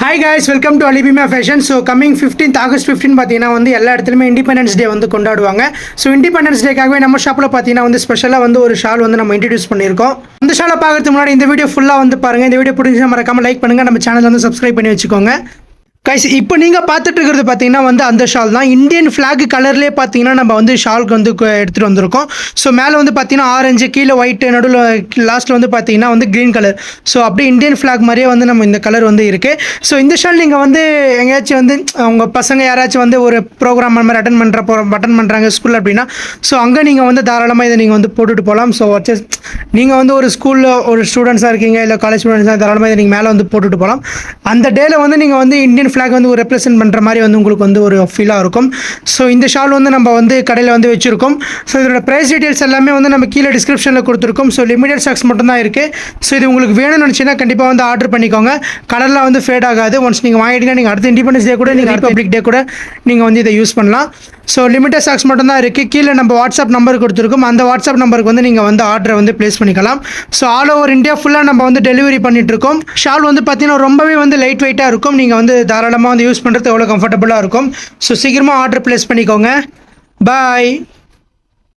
Hi guys, welcome to அலிபிமா fashion. So coming 15th August 15 பார்த்தீங்கன்னா வந்து எல்லா இடத்துலையுமே இண்டிபெண்டன்ஸ் டே வந்து கொண்டாடுவாங்க. ஸோ இண்டிபெண்டன்ஸ் டேக்காகவே நம்ம ஷாப்பில் பார்த்தீங்கன்னா வந்து ஸ்பெஷலாக வந்து ஒரு ஷால் வந்து நம்ம இன்ட்ரடியூஸ் பண்ணியிருக்கோம். அந்த ஷாலை பார்க்கறதுக்கு முன்னாடி இந்த வீடியோ ஃபுல்லாக வந்து பாருங்கள். இந்த வீடியோ பிடிச்சா மறக்காமல் லைக் பண்ணுங்கள், நம்ம சேனல் வந்து சப்ஸ்கிரைப் பண்ணி வச்சுக்கோங்க. கைஸ், இப்போ நீங்கள் பார்த்துட்டு இருக்கிறது பார்த்தீங்கன்னா வந்து அந்த ஷால் தான். இந்தியன் ஃப்ளாக் கலர்லேயே பார்த்தீங்கன்னா நம்ம வந்து ஷாலுக்கு வந்து எடுத்துகிட்டு வந்திருக்கோம். ஸோ மேலே வந்து பார்த்தீங்கன்னா ஆரஞ்சு, கீழே ஒயிட்டு, நடுவில் லாஸ்ட்டில் வந்து பார்த்தீங்கன்னா வந்து க்ரீன் கலர். ஸோ அப்படியே இந்தியன் ஃப்ளாக் மாதிரியே வந்து நம்ம இந்த கலர் வந்து இருக்குது. ஸோ இந்த ஷால் நீங்கள் வந்து எங்கேயாச்சும் வந்து அவங்க பசங்க யாராச்சும் வந்து ஒரு ப்ரோக்ராம் அந்த மாதிரி அட்டன் பண்ணுறாங்க ஸ்கூலில் அப்படின்னா, ஸோ அங்கே நீங்கள் வந்து தாராளமாக இதை நீங்கள் வந்து போட்டுட்டு போகலாம். ஸோ நீங்கள் வந்து ஒரு ஸ்கூலில் ஒரு ஸ்டூடெண்ட்ஸாக இருக்கீங்க, இல்லை காலேஜ் ஸ்டூடெண்ட்ஸாக தாராளமாக இதை நீங்கள் மேலே வந்து போட்டுட்டு போகலாம். அந்த டேயில் வந்து நீங்கள் வந்து இந்தியன் ஃப்ளாக் வந்து ஒரு ரெப்ரசென்ட் பண்ணுற மாதிரி வந்து உங்களுக்கு வந்து ஒரு ஃபீலாக இருக்கும். ஸோ இந்த ஷால் வந்து நம்ம வந்து கடையில் வந்து வச்சுருக்கோம். ஸோ இதோட ப்ரைஸ் டீட்டெயில்ஸ் எல்லாமே வந்து நம்ம கீழே டிஸ்கிரிப்ஷனில் கொடுத்துருக்கோம். ஸோ லிமிடெட் ஸ்டாக்ஸ் மட்டும்தான் இருக்குது. ஸோ இது உங்களுக்கு வேணும்னு நினச்சிங்கன்னா கண்டிப்பாக வந்து ஆர்டர் பண்ணிக்கோங்க. கலரில் வந்து ஃபேட் ஆகாது. ஒன்ஸ் நீங்கள் வாங்கிட்டீங்கன்னா நீங்கள் அடுத்த இண்டிபெண்டன்ஸ் டே கூட, நீங்கள் ரிபப்ளிக் டே கூட நீங்கள் வந்து இதை யூஸ் பண்ணலாம். ஸோ லிமிடெட் ஸ்டாக்ஸ் மட்டும்தான் இருக்குது. கீழே நம்ம வாட்ஸ்அப் நம்பர் கொடுத்துருக்கோம். அந்த வாட்ஸ்அப் நம்பருக்கு வந்து நீங்கள் வந்து ஆர்டரை வந்து ப்ளேஸ் பண்ணிக்கலாம். ஸோ ஆல் ஓவர் இந்தியா ஃபுல்லாக நம்ம வந்து டெலிவரி பண்ணிகிட்ருக்கோம். ஷால் வந்து பார்த்தீங்கன்னா ரொம்பவே வந்து லைட் வெயிட்டாக இருக்கும். நீங்கள் வந்து தாராளமாக வந்து யூஸ் பண்ணுறது எவ்வளோ கம்ஃபர்டபுளாக இருக்கும். ஸோ சீக்கிரமாக ஆர்டர் ப்ளேஸ் பண்ணிக்கோங்க. பாய்.